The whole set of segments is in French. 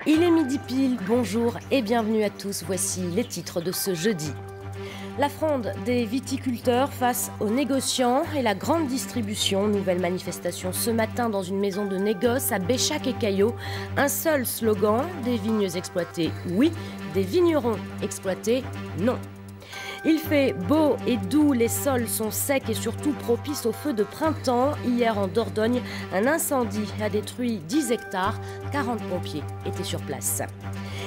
Il est midi pile, bonjour et bienvenue à tous. Voici les titres de ce jeudi. La fronde des viticulteurs face aux négociants et la grande distribution. Nouvelle manifestation ce matin dans une maison de négoce à Béchac et Caillaux. Un seul slogan, des vignes exploitées, oui, des vignerons exploités, non. Il fait beau et doux, les sols sont secs et surtout propices aux feux de printemps. Hier en Dordogne, un incendie a détruit 10 hectares, 40 pompiers étaient sur place.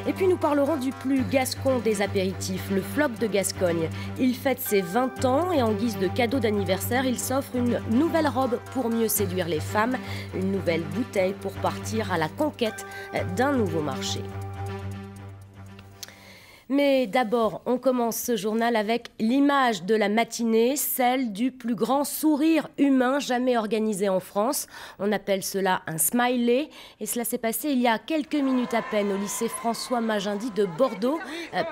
Et puis nous parlerons du plus gascon des apéritifs, le Floc de Gascogne. Il fête ses 20 ans et en guise de cadeau d'anniversaire, il s'offre une nouvelle robe pour mieux séduire les femmes, une nouvelle bouteille pour partir à la conquête d'un nouveau marché. Mais d'abord, on commence ce journal avec l'image de la matinée, celle du plus grand sourire humain jamais organisé en France. On appelle cela un smiley. Et cela s'est passé il y a quelques minutes à peine au lycée François Magendie de Bordeaux.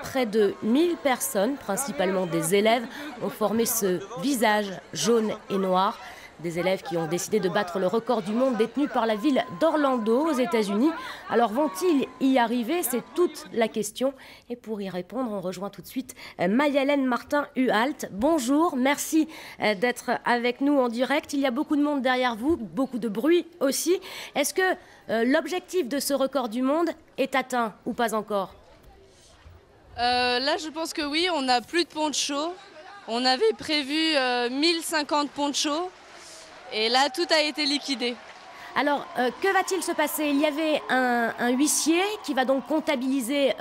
Près de 1000 personnes, principalement des élèves, ont formé ce visage jaune et noir. Des élèves qui ont décidé de battre le record du monde détenu par la ville d'Orlando aux États-Unis. Alors vont-ils y arriver? C'est toute la question. Et pour y répondre, on rejoint tout de suite Maï-Hélène Martin-Hualt. Bonjour, merci d'être avec nous en direct. Il y a beaucoup de monde derrière vous, beaucoup de bruit aussi. Est-ce que l'objectif de ce record du monde est atteint ou pas encore? Là, je pense que oui, on n'a plus de poncho. On avait prévu 1050 ponchos. Et là, tout a été liquidé. Alors, que va-t-il se passer? Il y avait un huissier qui va donc comptabiliser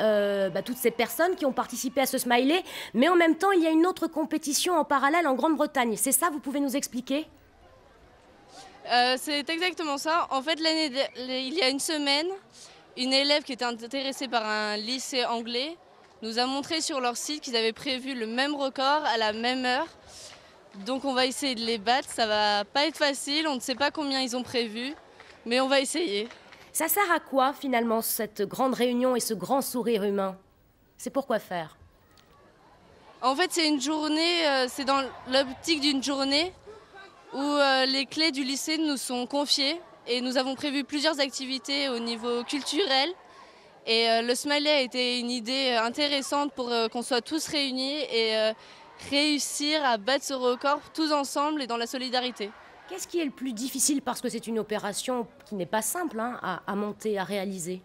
toutes ces personnes qui ont participé à ce smiley. Mais en même temps, il y a une autre compétition en parallèle en Grande-Bretagne. C'est ça, vous pouvez nous expliquer? C'est exactement ça. En fait, il y a une semaine, une élève qui était intéressée par un lycée anglais nous a montré sur leur site qu'ils avaient prévu le même record à la même heure. Donc on va essayer de les battre, ça va pas être facile, on ne sait pas combien ils ont prévu, mais on va essayer. Ça sert à quoi finalement cette grande réunion et ce grand sourire humain? C'est pour quoi faire? En fait c'est une journée, c'est dans l'optique d'une journée où les clés du lycée nous sont confiées et nous avons prévu plusieurs activités au niveau culturel. Et le smiley a été une idée intéressante pour qu'on soit tous réunis et réussir à battre ce record tous ensemble et dans la solidarité. Qu'est-ce qui est le plus difficile, parce que c'est une opération qui n'est pas simple à monter, à réaliser?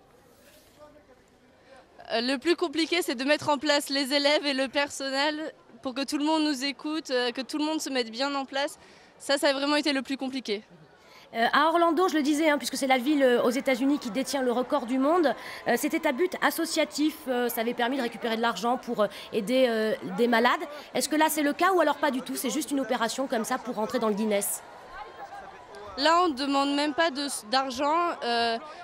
Le plus compliqué, c'est de mettre en place les élèves et le personnel pour que tout le monde nous écoute, que tout le monde se mette bien en place. Ça a vraiment été le plus compliqué. À Orlando, je le disais, puisque c'est la ville aux États-Unis qui détient le record du monde, c'était à but associatif. Ça avait permis de récupérer de l'argent pour aider des malades. Est-ce que là, c'est le cas ou alors pas du tout? C'est juste une opération comme ça pour rentrer dans le Guinness? Là, on ne demande même pas d'argent.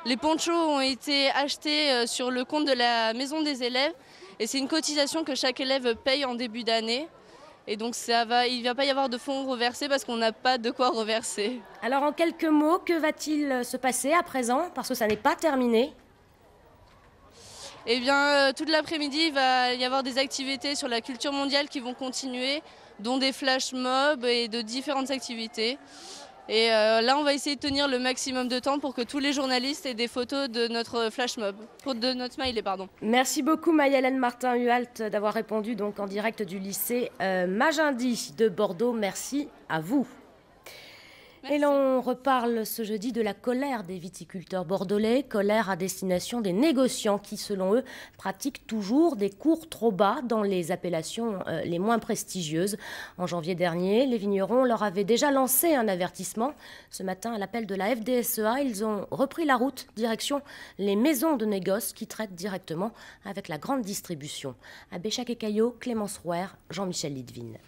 Les ponchos ont été achetés sur le compte de la maison des élèves. Et c'est une cotisation que chaque élève paye en début d'année. Et donc il ne va pas y avoir de fonds reversés parce qu'on n'a pas de quoi reverser. Alors en quelques mots, que va-t-il se passer à présent? Parce que ça n'est pas terminé. Eh bien, toute l'après-midi, il va y avoir des activités sur la culture mondiale qui vont continuer, dont des flash mobs et de différentes activités. Et là, on va essayer de tenir le maximum de temps pour que tous les journalistes aient des photos de notre flash mob, de notre smiley, pardon. Merci beaucoup Maï-Hélène Martin-Hualt d'avoir répondu donc en direct du lycée Magendie de Bordeaux. Merci à vous. Merci. Et l'on reparle ce jeudi de la colère des viticulteurs bordelais, colère à destination des négociants qui, selon eux, pratiquent toujours des cours trop bas dans les appellations les moins prestigieuses. En janvier dernier, les vignerons leur avaient déjà lancé un avertissement. Ce matin, à l'appel de la FDSEA, ils ont repris la route direction les maisons de négoce qui traitent directement avec la grande distribution. À Béchac et Caillaux, Clémence Rouer, Jean-Michel Lidvine.